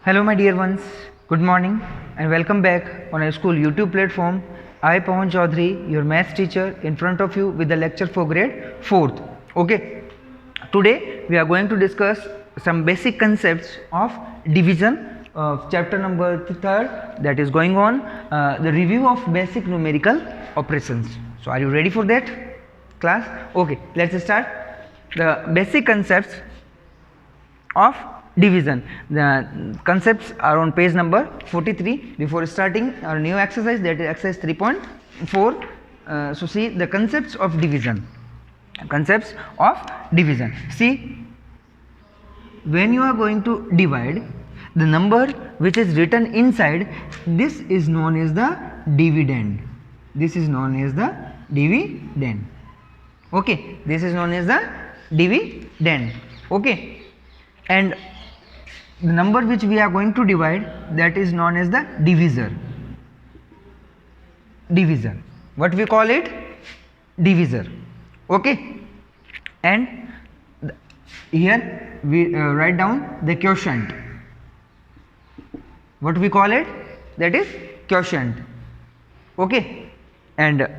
Hello my dear ones, good morning and welcome back on our school YouTube platform. I Pawan Chaudhary, your maths teacher, in front of you with the lecture for grade 4th. Okay, today we are going to discuss some basic concepts of division of chapter number 3rd, that is going on the review of basic numerical operations. So are you ready for that class? Okay, let's start. The basic concepts of division. The concepts are on page number 43. Before starting our new exercise, that is exercise 3.4. So see the concepts of division. Concepts of division. See, when you are going to divide, the number which is written inside, this is known as the dividend. This is known as the dividend. Okay, this is known as the dividend. Okay, and the number which we are going to divide, that is known as the divisor. Divisor. What we call it? Divisor. Okay, and here we write down the quotient. What we call it? That is quotient. Okay, and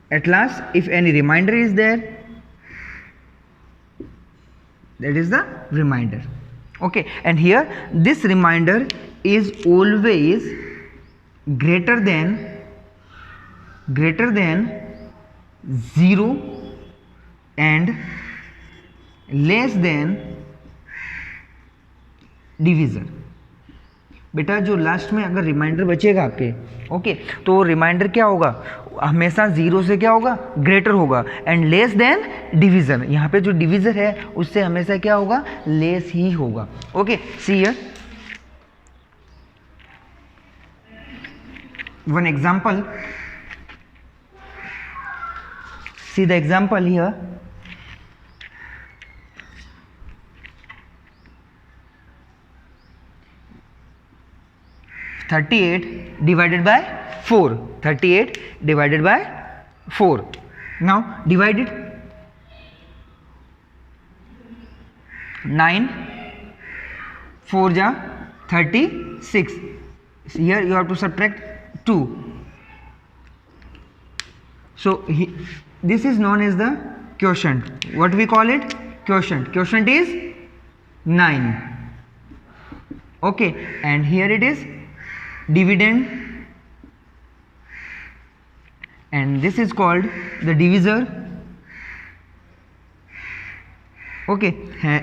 at last, if any remainder is there, that is the remainder. Okay, and here this remainder is always greater than 0 and less than divisor. बेटा जो last में अगर reminder बचेगा आपके, okay, तो reminder क्या होगा? हमेशा 0 से क्या होगा? ग्रेटर होगा, एंड लेस देन डिवीजर. यहाँ पे जो डिवीजर है उससे हमेशा क्या होगा? लेस ही होगा. Okay, see here one example. See the example here. (38 divided by 4). 38 divided by 4. Now divide it. 9 4 ja 36. Here you have to subtract 2. So this is known as the quotient. What we call it? Quotient. Quotient is 9. Okay, and here it is dividend, and this is called the divisor. Okay,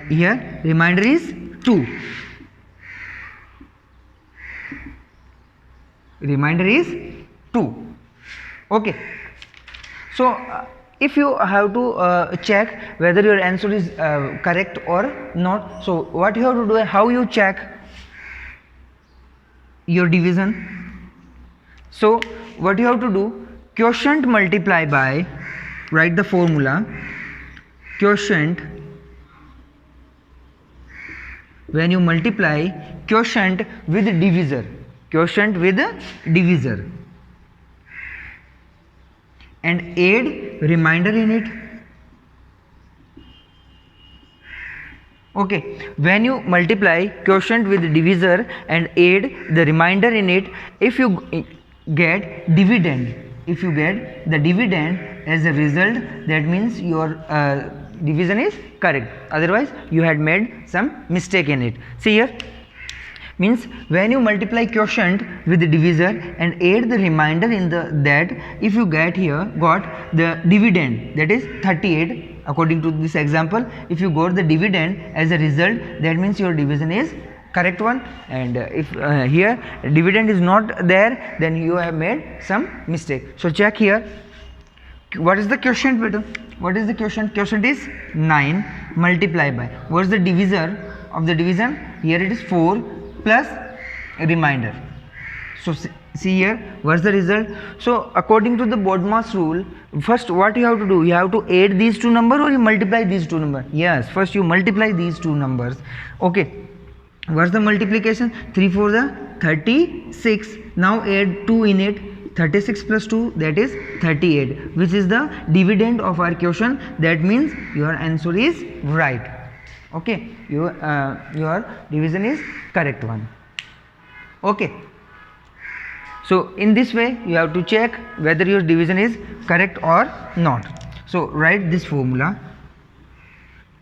here remainder is 2. Remainder is 2. Okay, so if you have to check whether your answer is correct or not, so what you have to do, how you check your division? So what you have to do, quotient multiply by, write the formula, quotient, when you multiply quotient with divisor, quotient with divisor, and add remainder in it. Okay, when you multiply quotient with divisor and add the remainder in it, if you get dividend, if you get the dividend as a result, that means your division is correct. Otherwise you had made some mistake in it. See here, means when you multiply quotient with the divisor and add the remainder in that, if you got the dividend, that is 38. According to this example, if you got the dividend as a result, that means your division is correct one, and if here dividend is not there, then you have made some mistake. So check here, what is the quotient, beta? What is the quotient? Quotient is 9 multiplied by, what is the divisor of the division? Here it is 4 plus remainder. So see here, what's the result? So according to the BODMAS rule, first what you have to do, you have to add these two numbers or you multiply these two numbers. Yes, first you multiply these two numbers. Okay, what's the multiplication? 3 4 the 36. Now add 2 in it. 36 plus 2, that is 38, which is the dividend of our quotient. That means your answer is right. Okay, your division is correct one. Okay, so in this way you have to check whether your division is correct or not. So write this formula: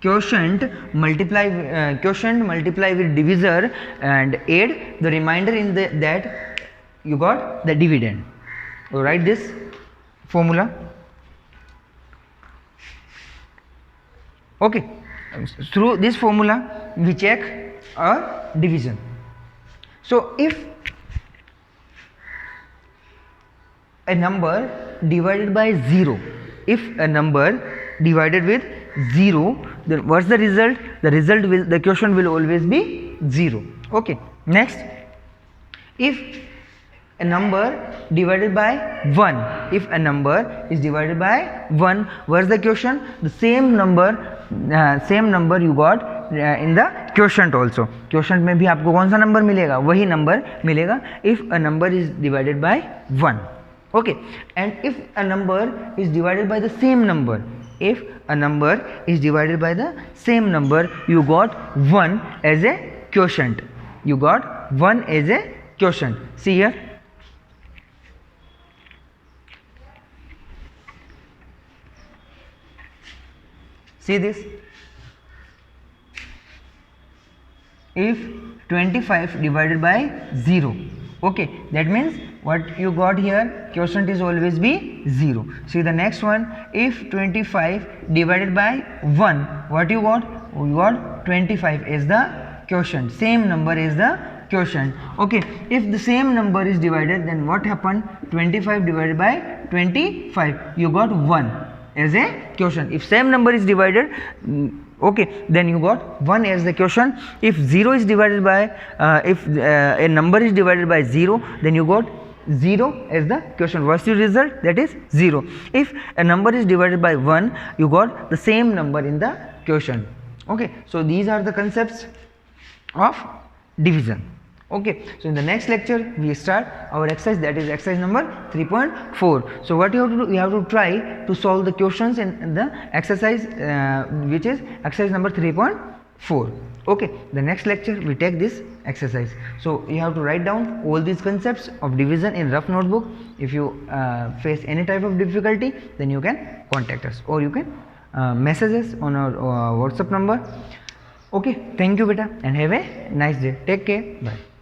quotient multiply with divisor and add the remainder in that you got the dividend. So write this formula. Okay, through this formula we check a division. So if a number divided by 0, if a number divided with 0, then what's the result? The quotient will always be 0. Okay, next, if a number divided by 1, if a number is divided by 1, what's the quotient? The same number you got in the quotient also. Quotient में भी आपको कौन सा number मिलेगा? वही number मिलेगा if a number is divided by 1. Okay, and if a number is divided by the same number, if a number is divided by the same number, you got 1 as a quotient. You got 1 as a quotient. See here. See this. If 25 divided by 0, okay, that means what you got here, quotient is always be 0. See the next one, if 25 divided by 1, what you got? You got 25 is the quotient, same number is the quotient. Okay, if the same number is divided, then what happened? 25 divided by 25, you got 1 as a quotient. If same number is divided, okay, then you got 1 as the quotient. If 0 is divided by if a number is divided by 0, then you got 0 as the quotient. What's your result? That is 0. If a number is divided by 1, you got the same number in the quotient. Okay, so these are the concepts of division. Okay, so in the next lecture we start our exercise, that is exercise number 3.4. So what you have to do, you have to try to solve the questions in the exercise which is exercise number 3.4. Okay, the next lecture we take this exercise. So you have to write down all these concepts of division in rough notebook. If you face any type of difficulty, then you can contact us or you can message us on our WhatsApp number. Okay, thank you beta and have a nice day. Take care. Bye.